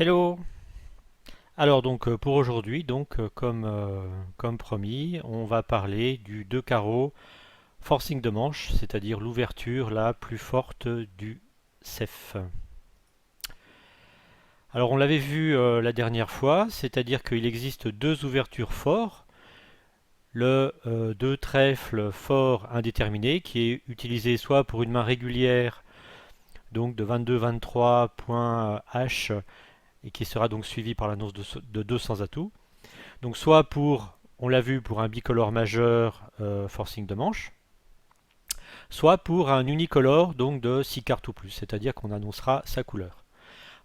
Hello! Alors donc pour aujourd'hui, comme promis, on va parler du 2 carreaux forcing de manche, c'est-à-dire l'ouverture la plus forte du CEF. Alors on l'avait vu la dernière fois, c'est-à-dire qu'il existe deux ouvertures forts, le 2 trèfle fort indéterminé qui est utilisé soit pour une main régulière, donc de 22-23 points H et qui sera donc suivi par l'annonce de 2 sans atout. Donc soit pour, on l'a vu, pour un bicolore majeur forcing de manche, soit pour un unicolore donc de 6 cartes ou plus, c'est-à-dire qu'on annoncera sa couleur.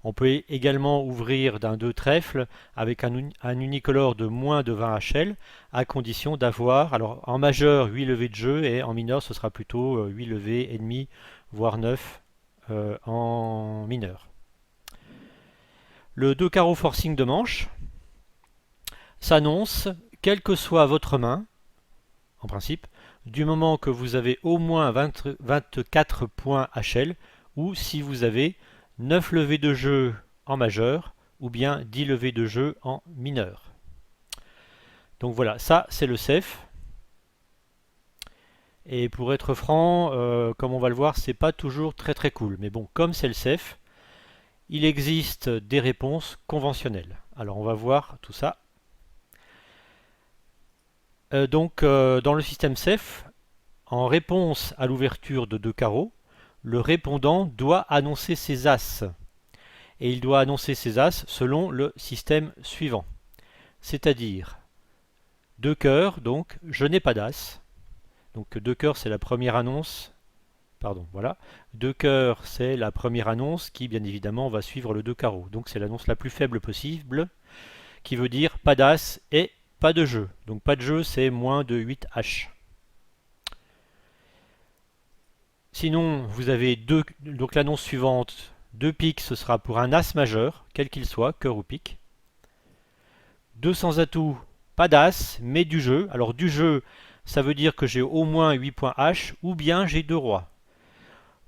On peut également ouvrir d'un 2 trèfle avec un unicolore de moins de 20 HL à condition d'avoir, alors en majeur 8 levées de jeu et en mineur ce sera plutôt 8 levées et demi voire 9 en mineur. Le 2 carreaux forcing de manche s'annonce quelle que soit votre main, en principe, du moment que vous avez au moins 24 points HL, ou si vous avez 9 levées de jeu en majeur, ou bien 10 levées de jeu en mineur. Donc voilà, ça c'est le CEF. Et pour être franc, comme on va le voir, c'est pas toujours très très cool. Mais bon, comme c'est le CEF, il existe des réponses conventionnelles. Alors on va voir tout ça. Dans le système CEF, en réponse à l'ouverture de 2 carreaux, le répondant doit annoncer ses As. Et il doit annoncer ses As selon le système suivant. C'est-à-dire 2 cœurs, donc je n'ai pas d'As. Donc 2 cœurs c'est la première annonce. Pardon, voilà. 2 cœurs c'est la première annonce qui bien évidemment va suivre le 2 carreaux. Donc c'est l'annonce la plus faible possible qui veut dire pas d'As et pas de jeu. Donc pas de jeu c'est moins de 8 H. Sinon, vous avez donc l'annonce suivante, 2 piques, ce sera pour un As majeur, quel qu'il soit, cœur ou pique. 2 sans atout, pas d'As, mais du jeu. Alors du jeu, ça veut dire que j'ai au moins 8 points H, ou bien j'ai 2 rois.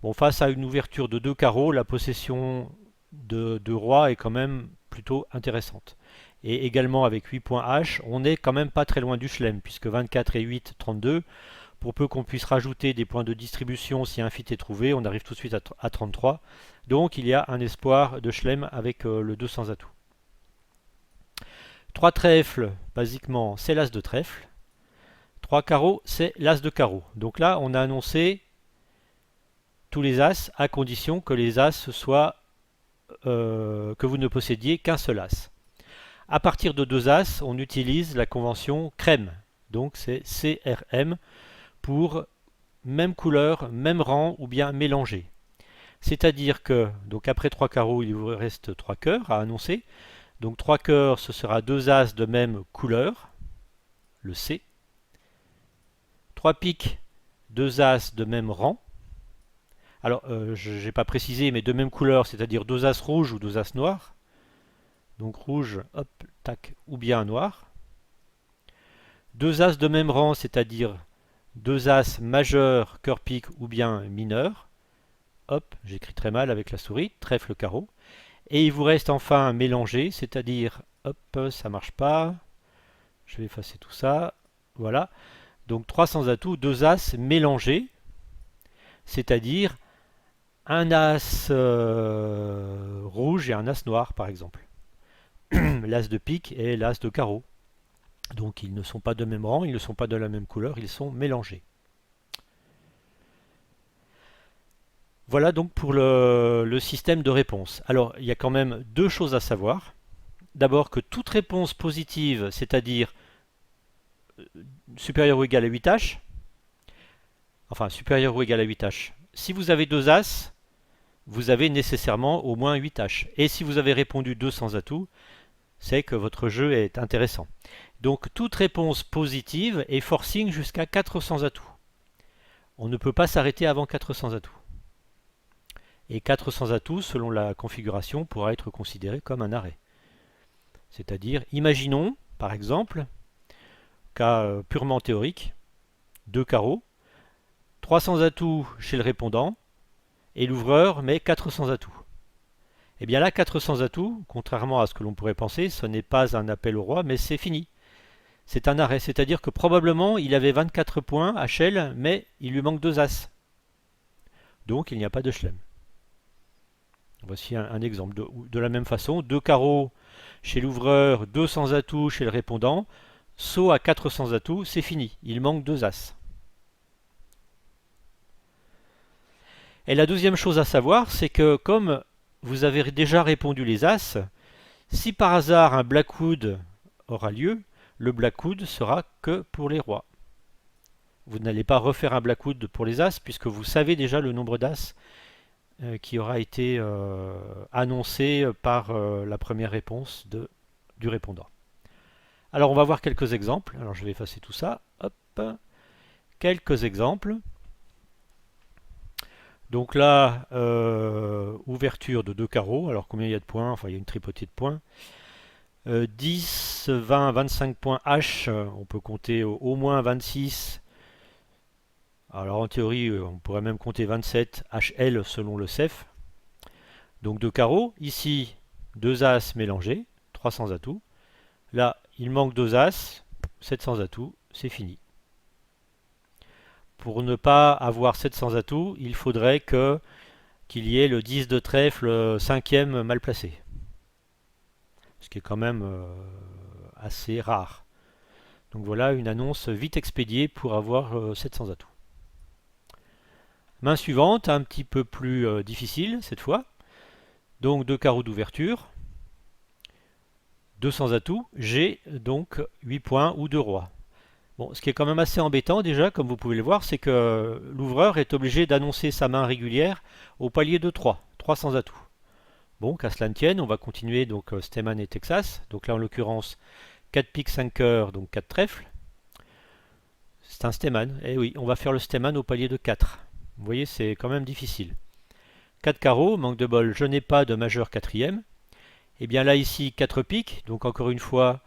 Bon, face à une ouverture de 2 carreaux, la possession de rois est quand même plutôt intéressante. Et également avec 8 points H, on n'est quand même pas très loin du chelem, puisque 24 et 8, 32. Pour peu qu'on puisse rajouter des points de distribution si un fit est trouvé, on arrive tout de suite à 33. Donc il y a un espoir de chelem avec le 2 sans atout. 3 trèfles, basiquement, c'est l'as de trèfle. 3 carreaux, c'est l'as de carreau. Donc là, on a annoncé tous les as à condition que les as soient que vous ne possédiez qu'un seul as. À partir de 2 as, on utilise la convention crème. Donc c'est CRM pour même couleur, même rang ou bien mélangé. C'est-à-dire que, donc après 3 carreaux, il vous reste 3 cœurs à annoncer. Donc 3 cœurs, ce sera 2 as de même couleur, le C. 3 piques, 2 as de même rang. Alors, je n'ai pas précisé, mais de même couleur, c'est-à-dire 2 as rouges ou 2 as noirs. Donc rouge, hop, tac, ou bien noir. 2 as de même rang, c'est-à-dire 2 as majeur, cœur pique ou bien mineur. Hop, j'écris très mal avec la souris, trèfle carreau. Et il vous reste enfin un mélangé, c'est-à-dire, hop, ça marche pas. Je vais effacer tout ça. Voilà. Donc 300 atouts, 2 as mélangés, c'est-à-dire un as rouge et un as noir, par exemple. L'as de pique et l'as de carreau. Donc ils ne sont pas de même rang, ils ne sont pas de la même couleur, ils sont mélangés. Voilà donc pour le système de réponse. Alors il y a quand même deux choses à savoir. D'abord que toute réponse positive, c'est-à-dire supérieure ou égale à 8 H, enfin supérieure ou égale à 8 H, si vous avez 2 As, vous avez nécessairement au moins 8 H. Et si vous avez répondu 2 sans atout, c'est que votre jeu est intéressant. Donc toute réponse positive est forcing jusqu'à 400 atouts. On ne peut pas s'arrêter avant 400 atouts. Et 400 atouts, selon la configuration, pourra être considéré comme un arrêt. C'est-à-dire, imaginons, par exemple, cas purement théorique, 2 carreaux, 300 atouts chez le répondant, et l'ouvreur met 400 atouts. Eh bien là, 400 atouts, contrairement à ce que l'on pourrait penser, ce n'est pas un appel au roi, mais c'est fini. C'est un arrêt, c'est-à-dire que probablement il avait 24 points HL, mais il lui manque 2 As. Donc il n'y a pas de chelem. Voici un exemple. De la même façon, 2 carreaux chez l'ouvreur, 200 atouts chez le répondant. Saut à 400 atouts, c'est fini. Il manque 2 As. Et la deuxième chose à savoir, c'est que comme vous avez déjà répondu les As, si par hasard un Blackwood aura lieu, le Blackwood sera que pour les rois. Vous n'allez pas refaire un Blackwood pour les As, puisque vous savez déjà le nombre d'As qui aura été annoncé par la première réponse du répondant. Alors on va voir quelques exemples. Alors je vais effacer tout ça. Hop. Quelques exemples. Donc là, ouverture de 2 carreaux. Alors combien il y a de points? Enfin il y a une tripotée de points. 10, 20, 25 points H. On peut compter au moins 26. Alors en théorie, on pourrait même compter 27 HL selon le CEF. Donc 2 carreaux. Ici, 2 As mélangés, 300 atouts. Là, il manque 2 As, 700 atouts, c'est fini. Pour ne pas avoir 700 atouts, il faudrait qu'il y ait le 10 de trèfle 5e mal placé. Ce qui est quand même assez rare. Donc voilà une annonce vite expédiée pour avoir 700 atouts. Main suivante, un petit peu plus difficile cette fois. Donc 2 carreaux d'ouverture. 200 atouts, j'ai donc 8 points ou 2 rois. Bon, ce qui est quand même assez embêtant déjà, comme vous pouvez le voir, c'est que l'ouvreur est obligé d'annoncer sa main régulière au palier de 3, 300 atouts. Bon, qu'à cela ne tienne, on va continuer donc Steman et Texas. Donc là en l'occurrence 4 piques 5 cœurs, donc 4 trèfles. C'est un Steman, et oui, on va faire le Steman au palier de 4. Vous voyez, c'est quand même difficile. 4 carreaux, manque de bol, je n'ai pas de majeur quatrième. Et bien là ici 4 piques, donc encore une fois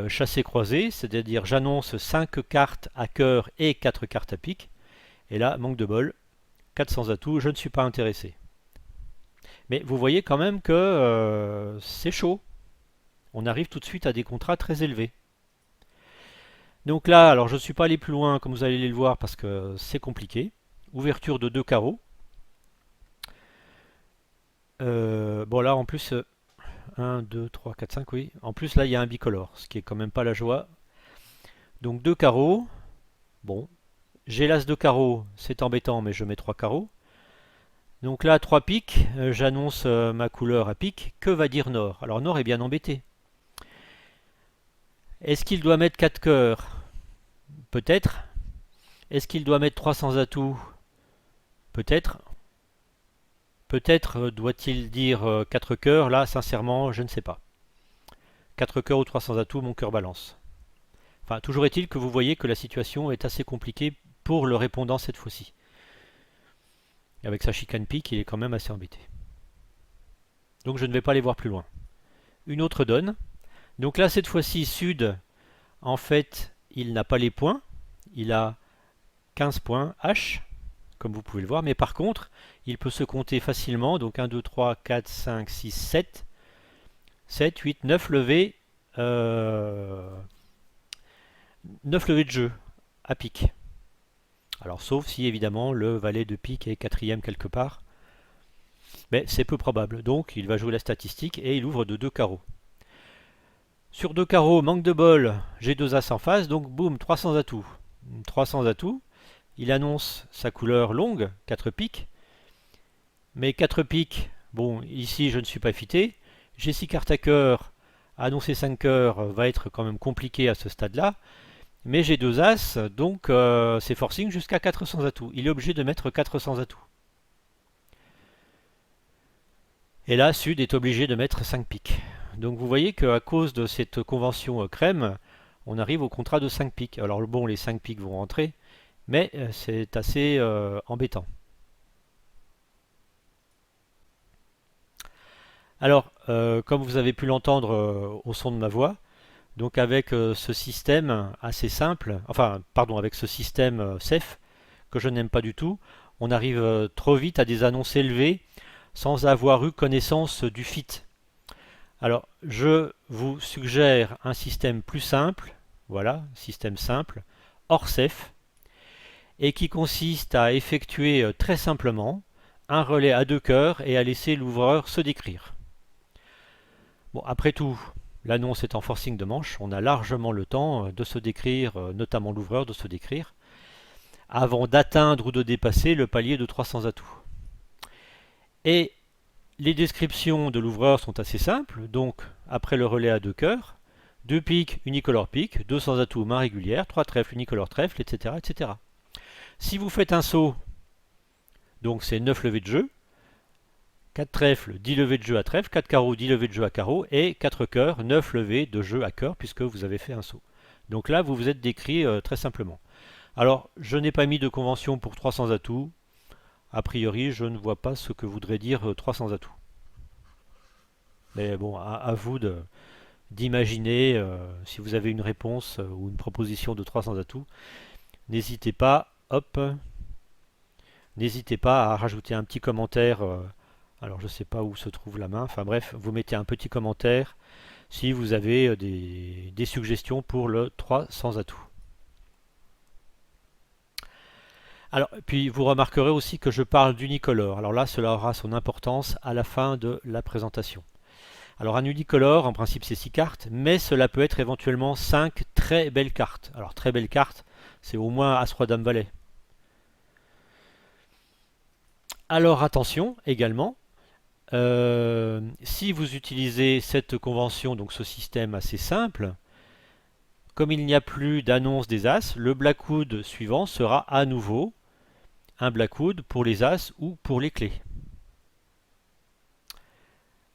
chassé croisé, c'est-à-dire j'annonce 5 cartes à cœur et 4 cartes à pique. Et là, manque de bol, 400 atouts, je ne suis pas intéressé. Mais vous voyez quand même que c'est chaud. On arrive tout de suite à des contrats très élevés. Donc là, alors je ne suis pas allé plus loin comme vous allez le voir parce que c'est compliqué. Ouverture de 2 carreaux. Bon là en plus 1, 2, 3, 4, 5, oui. En plus, là, il y a un bicolore, ce qui est quand même pas la joie. Donc 2 carreaux. Bon. J'ai l'as de carreaux, c'est embêtant, mais je mets 3 carreaux. Donc là, 3 piques. J'annonce ma couleur à pique. Que va dire Nord? Alors Nord est bien embêté. Est-ce qu'il doit mettre 4 cœurs? Peut-être. Est-ce qu'il doit mettre 300 atouts? Peut-être. Peut-être doit-il dire 4 cœurs? Là, sincèrement, je ne sais pas. 4 cœurs ou 300 atouts, mon cœur balance. Enfin, toujours est-il que vous voyez que la situation est assez compliquée pour le répondant cette fois-ci. Avec sa chicane pique, il est quand même assez embêté. Donc je ne vais pas aller voir plus loin. Une autre donne. Donc là, cette fois-ci, Sud, en fait, il n'a pas les points. Il a 15 points H, comme vous pouvez le voir. Mais par contre, il peut se compter facilement. Donc 1, 2, 3, 4, 5, 6, 7. 7, 8, 9 levées. 9 levées de jeu à pique. Alors sauf si évidemment le valet de pique est quatrième quelque part. Mais c'est peu probable. Donc il va jouer la statistique et il ouvre de 2 carreaux. Sur 2 carreaux, manque de bol, j'ai 2 as en face, donc boum, 300 atouts. 300 atouts. Il annonce sa couleur longue, 4 piques. Mais 4 piques, bon, ici je ne suis pas fité. J'ai 6 cartes à cœur. Annoncer 5 cœurs va être quand même compliqué à ce stade-là. Mais j'ai 2 as, donc c'est forcing jusqu'à 400 atouts. Il est obligé de mettre 400 atouts. Et là, Sud est obligé de mettre 5 piques. Donc vous voyez qu'à cause de cette convention crème, on arrive au contrat de 5 piques. Alors bon, les 5 piques vont rentrer, mais c'est assez embêtant. Alors, comme vous avez pu l'entendre au son de ma voix, donc avec ce système assez simple, enfin, pardon, avec ce système CEF, que je n'aime pas du tout, on arrive trop vite à des annonces élevées sans avoir eu connaissance du fit. Alors, je vous suggère un système plus simple, voilà, système simple, hors CEF, et qui consiste à effectuer très simplement un relais à deux cœurs et à laisser l'ouvreur se décrire. Bon, après tout, l'annonce est en forcing de manche, on a largement le temps de se décrire, notamment l'ouvreur de se décrire, avant d'atteindre ou de dépasser le palier de 300 atouts. Et les descriptions de l'ouvreur sont assez simples, donc après le relais à deux cœurs, 2 piques, unicolore pique, 200 atouts, main régulière, 3 trèfles, unicolore trèfle, etc., etc. Si vous faites un saut, donc c'est 9 levées de jeu, 4 trèfles, 10 levées de jeu à trèfle, 4 carreaux, 10 levées de jeu à carreau, et 4 cœurs, 9 levées de jeu à cœur, puisque vous avez fait un saut. Donc là, vous vous êtes décrit très simplement. Alors, je n'ai pas mis de convention pour 300 atouts. A priori, je ne vois pas ce que voudrait dire 300 atouts. Mais bon, à vous d'imaginer, si vous avez une réponse ou une proposition de 300 atouts, n'hésitez pas, hop, n'hésitez pas à rajouter un petit commentaire. Alors je ne sais pas où se trouve la main, enfin bref, vous mettez un petit commentaire si vous avez des suggestions pour le 300 atouts. Alors, puis vous remarquerez aussi que je parle d'unicolore. Alors là, cela aura son importance à la fin de la présentation. Alors un unicolore, en principe c'est 6 cartes, mais cela peut être éventuellement 5 très belles cartes. Alors très belles cartes, c'est au moins As, Roi, Dame, Valet. Alors attention également, si vous utilisez cette convention, donc ce système assez simple, comme il n'y a plus d'annonce des As, le Blackwood suivant sera à nouveau un Blackwood pour les As ou pour les clés.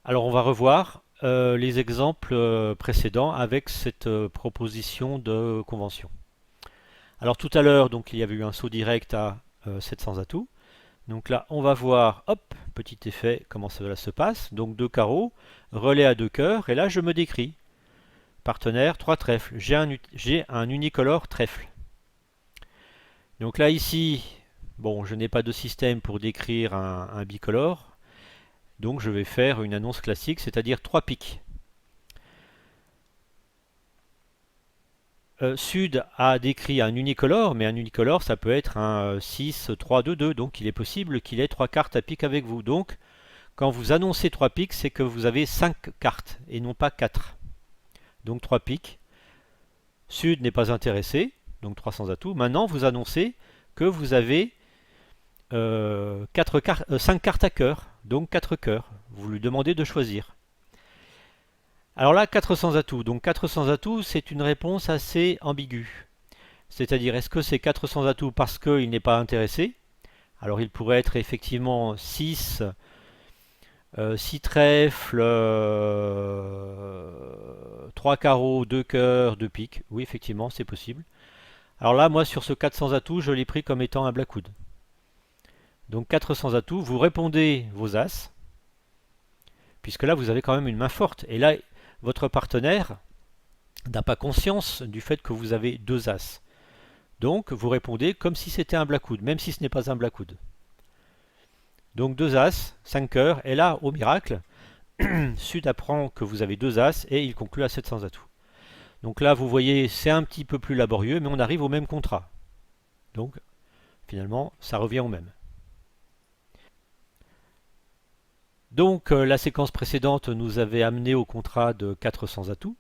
Alors on va revoir les exemples précédents avec cette proposition de convention. Alors tout à l'heure, donc il y avait eu un saut direct à 700 atouts. Donc là, on va voir, hop, petit effet, comment cela se passe. Donc 2 carreaux, relais à 2 cœurs, et là je me décris. Partenaire, 3 trèfles. J'ai un unicolore trèfle. Donc là ici, bon, je n'ai pas de système pour décrire un bicolore. Donc je vais faire une annonce classique, c'est-à-dire 3 piques. Sud a décrit un unicolore, mais un unicolore ça peut être un 6, 3, 2, 2, donc il est possible qu'il ait 3 cartes à pique avec vous. Donc quand vous annoncez 3 piques, c'est que vous avez 5 cartes et non pas 4. Donc 3 piques. Sud n'est pas intéressé, donc 300 atouts. Maintenant vous annoncez que vous avez 5 cartes à cœur, donc 4 cœurs. Vous lui demandez de choisir. Alors là, 400 atouts. Donc 400 atouts, c'est une réponse assez ambiguë. C'est-à-dire, est-ce que c'est 400 atouts parce qu'il n'est pas intéressé? Alors il pourrait être effectivement 6, 6 trèfles, 3 carreaux, 2 cœurs, 2 piques. Oui, effectivement, c'est possible. Alors là, moi, sur ce 400 atouts, je l'ai pris comme étant un Blackwood. Donc 400 atouts, vous répondez vos As, puisque là, vous avez quand même une main forte. Et là, votre partenaire n'a pas conscience du fait que vous avez 2 As. Donc, vous répondez comme si c'était un Blackwood, même si ce n'est pas un Blackwood. Donc 2 As, 5 cœurs, et là, au miracle, Sud apprend que vous avez 2 As et il conclut à 700 atouts. Donc là, vous voyez, c'est un petit peu plus laborieux, mais on arrive au même contrat. Donc, finalement, ça revient au même. Donc, la séquence précédente nous avait amené au contrat de 400 atouts,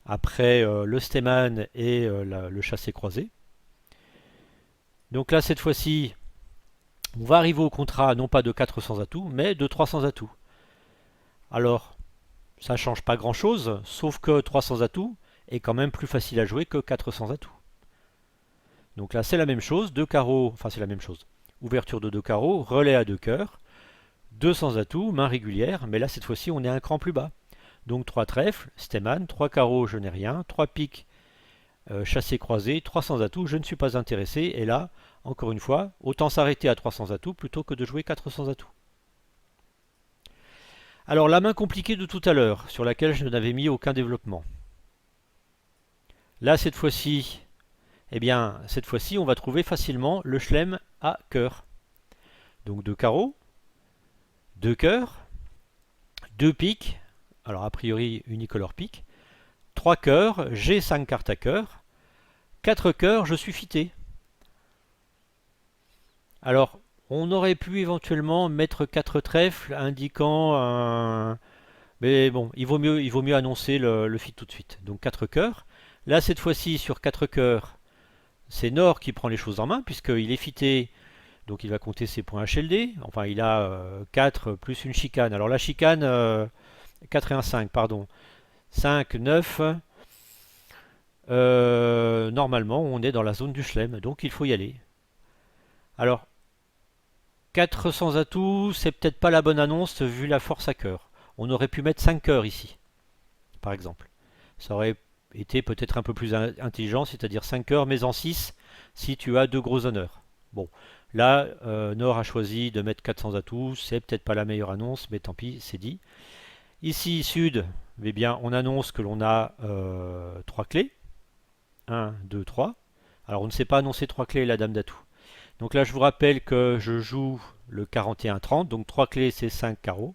après le Steman et le chassé croisé. Donc là, cette fois-ci, on va arriver au contrat non pas de 400 atouts, mais de 300 atouts. Alors, ça ne change pas grand-chose, sauf que 300 atouts est quand même plus facile à jouer que 400 atouts. Donc là, c'est la même chose, 2 carreaux, enfin c'est la même chose. Ouverture de 2 carreaux, relais à 2 cœurs, 200 atouts, main régulière, mais là, cette fois-ci, on est un cran plus bas. Donc 3 trèfles, Steman, 3 carreaux, je n'ai rien, 3 piques, chassé croisé, 300 atouts, je ne suis pas intéressé, et là, encore une fois, autant s'arrêter à 300 atouts plutôt que de jouer 400 atouts. Alors la main compliquée de tout à l'heure, sur laquelle je n'avais mis aucun développement. Là, cette fois-ci, eh bien, cette fois-ci, on va trouver facilement le chelem à cœur. Donc 2 carreaux, 2 cœurs, 2 piques, alors a priori unicolore pique, 3 cœurs, j'ai 5 cartes à cœur, 4 cœurs, je suis fité. Alors, on aurait pu éventuellement mettre 4 trèfles indiquant un... Mais bon, il vaut mieux annoncer le fit tout de suite. Donc 4 cœurs. Là, cette fois-ci, sur 4 cœurs, c'est Nord qui prend les choses en main, puisqu'il est fité, donc il va compter ses points HLD. Enfin, il a 4 plus une chicane. Alors la chicane, 4 et un 5, pardon. 5, 9. Normalement, on est dans la zone du chelem, donc il faut y aller. Alors, 4 sans atout, c'est peut-être pas la bonne annonce vu la force à cœur. On aurait pu mettre 5 cœurs ici, par exemple. Ça aurait été peut-être un peu plus intelligent, c'est-à-dire 5 cœurs, mais en 6 si tu as 2 gros honneurs. Bon, là, Nord a choisi de mettre 4 sans atout, c'est peut-être pas la meilleure annonce, mais tant pis, c'est dit. Ici, Sud, eh bien, on annonce que l'on a 3 clés. 1, 2, 3. Alors, on ne sait pas annoncer 3 clés, la dame d'atout. Donc là, je vous rappelle que je joue le 41-30, donc 3 clés, c'est 5 carreaux.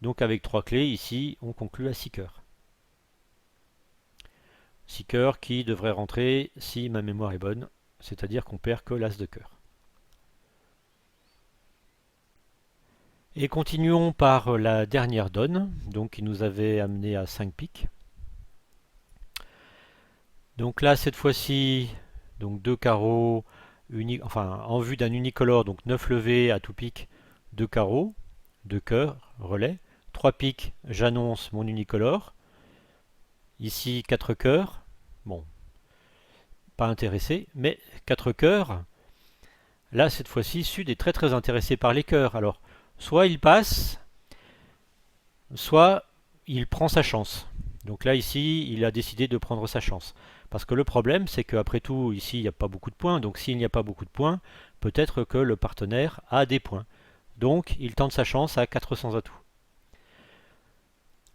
Donc avec 3 clés, ici, on conclut à 6 cœurs. 6 cœurs qui devrait rentrer, si ma mémoire est bonne, c'est-à-dire qu'on perd que l'as de cœur. Et continuons par la dernière donne, donc qui nous avait amené à 5 piques. Donc là, cette fois-ci, donc 2 carreaux, en vue d'un unicolore, donc 9 levées à tout pique, 2 carreaux, 2 cœurs, relais, 3 piques, j'annonce mon unicolore. Ici, 4 cœurs, bon, pas intéressé, mais 4 cœurs. Là, cette fois-ci, Sud est très très intéressé par les cœurs. Alors, soit il passe, soit il prend sa chance. Donc là, ici, il a décidé de prendre sa chance. Parce que le problème, c'est qu'après tout, ici, il n'y a pas beaucoup de points. Donc s'il n'y a pas beaucoup de points, peut-être que le partenaire a des points. Donc, il tente sa chance à 400 atouts.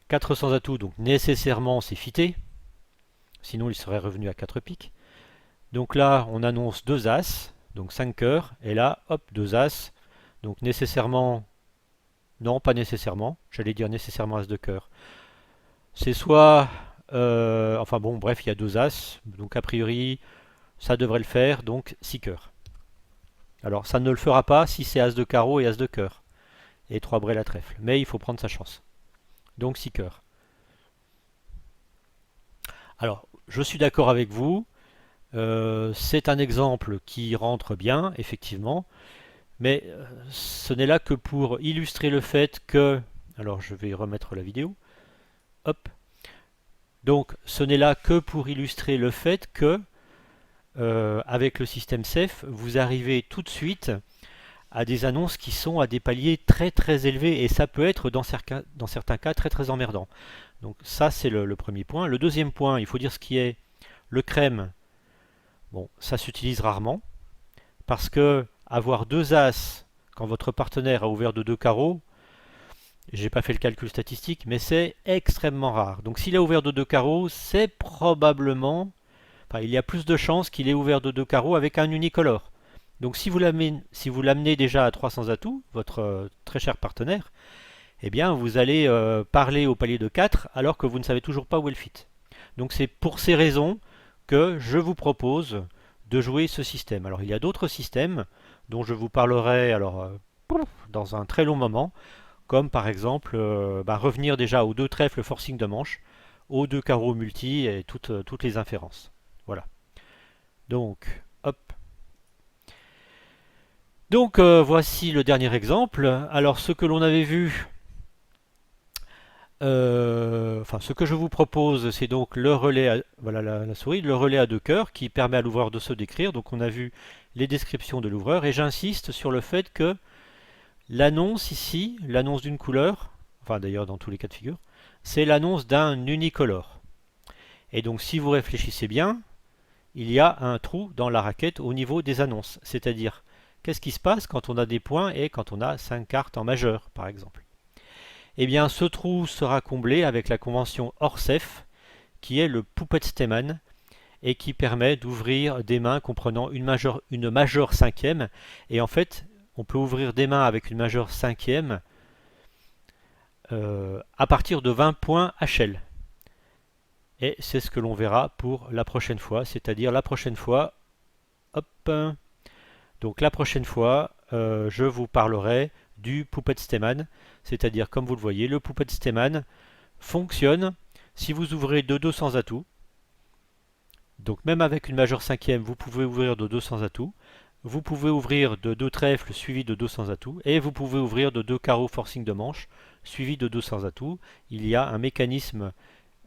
400 atouts, donc nécessairement, c'est fité. Sinon, il serait revenu à 4 piques. Donc là, on annonce 2 as, donc 5 cœurs. Et là, hop, 2 as. Donc nécessairement... Non, pas nécessairement. J'allais dire nécessairement as de cœur. C'est soit... enfin bon, bref, il y a 2 as. Donc a priori, ça devrait le faire. Donc 6 cœurs. Alors, ça ne le fera pas si c'est as de carreau et as de cœur. Et 3 brels à trèfle. Mais il faut prendre sa chance. Donc 6 cœurs. Alors, je suis d'accord avec vous. C'est un exemple qui rentre bien, effectivement. Mais ce n'est là que pour illustrer le fait que... Alors, je vais remettre la vidéo. Hop. Donc, ce n'est là que pour illustrer le fait que, avec le système SEF, vous arrivez tout de suite à des annonces qui sont à des paliers très très élevés, et ça peut être dans certains cas très très emmerdant. Donc ça, c'est le premier point. Le deuxième point, il faut dire ce qui est le crème. Bon, ça s'utilise rarement, parce que avoir 2 as quand votre partenaire a ouvert de 2 carreaux, j'ai pas fait le calcul statistique, mais c'est extrêmement rare. Donc s'il a ouvert de 2 carreaux, c'est probablement... Enfin, il y a plus de chances qu'il ait ouvert de 2 carreaux avec un unicolore. Donc si vous l'amenez déjà à 300 atouts, votre très cher partenaire, eh bien vous allez parler au palier de 4 alors que vous ne savez toujours pas où est le fit. Donc c'est pour ces raisons que je vous propose de jouer ce système. Alors il y a d'autres systèmes dont je vous parlerai dans un très long moment, comme par exemple revenir déjà aux 2 trèfles forcing de manche, aux 2 carreaux multi et toutes les inférences. Voilà. Donc, hop. Donc voici le dernier exemple. Alors ce que l'on avait vu, ce que je vous propose, c'est donc le relais, voilà la souris, le relais à 2 cœurs qui permet à l'ouvreur de se décrire. Donc on a vu les descriptions de l'ouvreur et j'insiste sur le fait que l'annonce ici, l'annonce d'une couleur, enfin d'ailleurs dans tous les cas de figure, c'est l'annonce d'un unicolore. Et donc si vous réfléchissez bien, il y a un trou dans la raquette au niveau des annonces. C'est-à-dire, qu'est-ce qui se passe quand on a des points et quand on a 5 cartes en majeur, par exemple? Eh bien, ce trou sera comblé avec la convention Orsef, qui est le Puppetstemmen, et qui permet d'ouvrir des mains comprenant une majeure cinquième. Et en fait, on peut ouvrir des mains avec une majeure cinquième à partir de 20 points HL. Et c'est ce que l'on verra pour la prochaine fois, c'est-à-dire la prochaine fois, hop, donc la prochaine fois, je vous parlerai du Puppet Stayman, c'est-à-dire comme vous le voyez, le Puppet Stayman fonctionne si vous ouvrez de 200 atouts. Donc même avec une majeure cinquième, vous pouvez ouvrir de 200 atouts. Vous pouvez ouvrir de 2 trèfles suivis de 200 atouts. Et vous pouvez ouvrir de 2 carreaux forcing de manche suivis de 200 atouts. Il y a un mécanisme,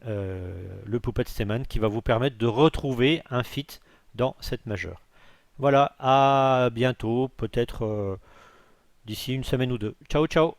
le Puppet Stayman, qui va vous permettre de retrouver un fit dans cette majeure. Voilà, à bientôt, peut-être d'ici une semaine ou deux. Ciao, ciao!